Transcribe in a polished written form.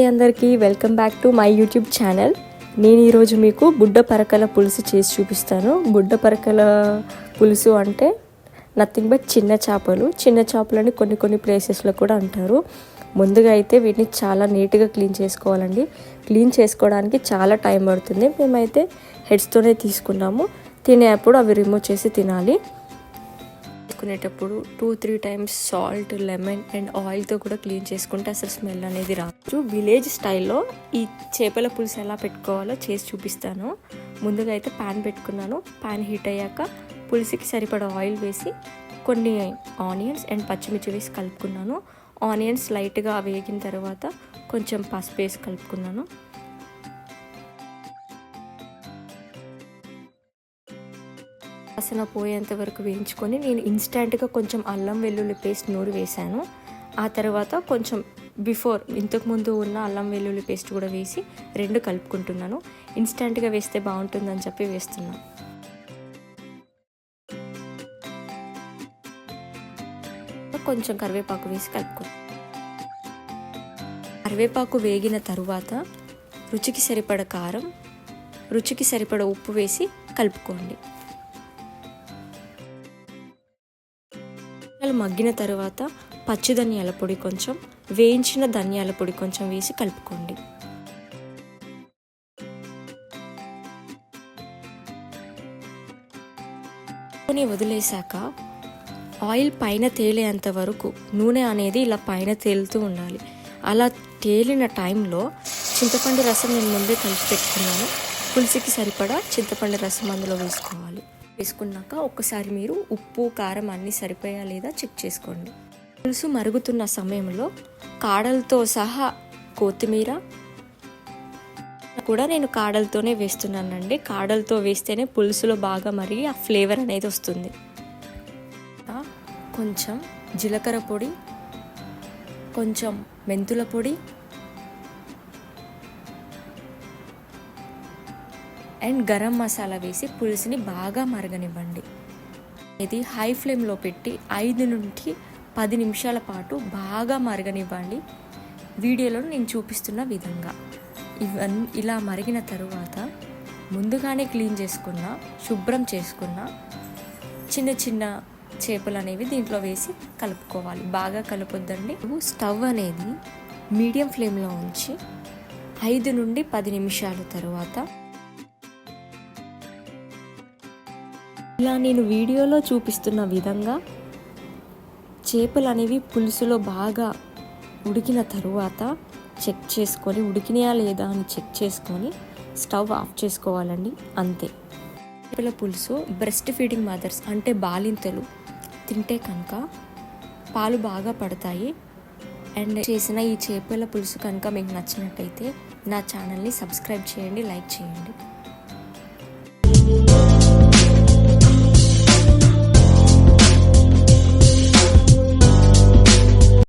అందరికీ welcome back to my YouTube channel. నేను ఈరోజు మీకు బుడ్డ పరకల పులుసు చేసి చూపిస్తాను. బుడ్డ పరకల పులుసు అంటే నథింగ్ బట్ చిన్న చేపలని కొన్ని ప్లేసెస్లో కూడా అంటారు. ముందుగా అయితే వీటిని చాలా నీట్గా క్లీన్ చేసుకోవాలండి. క్లీన్ చేసుకోవడానికి చాలా టైం పడుతుంది. మేమైతే హెడ్స్తోనే తీసుకున్నాము. తినేటప్పుడు అవి రిమూవ్ చేసి తినాలి. చేసుకునేటప్పుడు 2-3 టైమ్స్ సాల్ట్, లెమన్ అండ్ ఆయిల్తో కూడా క్లీన్ చేసుకుంటే అసలు స్మెల్ అనేది రాదు. విలేజ్ స్టైల్లో ఈ చేపల పులుసు ఎలా పెట్టుకోవాలో చేసి చూపిస్తాను. ముందుగా అయితే ప్యాన్ పెట్టుకున్నాను. ప్యాన్ హీట్ అయ్యాక పులుసుకి సరిపడా ఆయిల్ వేసి కొన్ని ఆనియన్స్ అండ్ పచ్చిమిర్చి వేసి కలుపుకున్నాను. ఆనియన్స్ లైట్గా వేగిన తర్వాత కొంచెం పసుపు వేసి కలుపుకున్నాను. వాసన పోయేంత వరకు వేయించుకొని నేను ఇన్స్టెంట్గా కొంచెం అల్లం వెల్లుల్లి పేస్ట్ నూరి వేసాను. ఆ తర్వాత కొంచెం ఇంతకుముందు ఉన్న అల్లం వెల్లుల్లి పేస్ట్ కూడా వేసి రెండు కలుపుకుంటున్నాను. ఇన్స్టెంట్గా వేస్తే బాగుంటుందని చెప్పి వేస్తున్నాను. కొంచెం కరివేపాకు వేసి కలుపుకుంటాను. కరివేపాకు వేగిన తరువాత రుచికి సరిపడ కారం, రుచికి సరిపడ ఉప్పు వేసి కలుపుకోండి. మగ్గిన తర్వాత పచ్చి ధనియాల పొడి కొంచెం, వేయించిన ధనియాల పొడి కొంచెం వేసి కలుపుకోండి. వదిలేశాక ఆయిల్ పైన తేలేంత వరకు నూనె అనేది ఇలా పైన తేలుతూ ఉండాలి. అలా తేలిన టైంలో చింతపండు రసం నేను ముందే కలిపి పెట్టుకున్నాను. పులుసుకి సరిపడా చింతపండు రసం అందులో వేసుకోవాలి. వేసుకున్నాక ఒక్కసారి మీరు ఉప్పు, కారం అన్నీ సరిపోయా లేదా చెక్ చేసుకోండి. పులుసు మరుగుతున్న సమయంలో కాడలతో సహా కొత్తిమీర కూడా నేను కాడలతోనే వేస్తున్నానండి. కాడలతో వేస్తేనే పులుసులో బాగా మరిగి ఆ ఫ్లేవర్ అనేది వస్తుంది. కొంచెం జీలకర్ర పొడి, కొంచెం మెంతుల పొడి అండ్ గరం మసాలా వేసి పులుసుని బాగా మరగనివ్వండి. ఇది హై ఫ్లేమ్లో పెట్టి 5 నుండి 10 నిమిషాల పాటు బాగా మరగనివ్వండి. వీడియోలో నేను చూపిస్తున్న విధంగా ఇలా మరిగిన తరువాత ముందుగానే క్లీన్ చేసుకున్న, శుభ్రం చేసుకున్న చిన్న చేపలు అనేవి దీంట్లో వేసి కలుపుకోవాలి. బాగా కలపొద్దండి. స్టవ్ అనేది మీడియం ఫ్లేమ్లో ఉంచి 5 నుండి 10 నిమిషాల తరువాత ఇలా నేను వీడియోలో చూపిస్తున్న విధంగా చేపలు అనేవి పులుసులో బాగా ఉడికిన తరువాత చెక్ చేసుకొని ఉడికినాయా లేదా అని చెక్ చేసుకొని స్టవ్ ఆఫ్ చేసుకోవాలండి. అంతే. చేపల పులుసు బ్రెస్ట్ ఫీడింగ్ మదర్స్ అంటే బాలింతలు తింటే కనుక పాలు బాగా పడతాయి. అండ్ చేసిన ఈ చేపల పులుసు కనుక మీకు నచ్చినట్టయితే నా ఛానల్ని సబ్స్క్రైబ్ చేయండి, లైక్ చేయండి.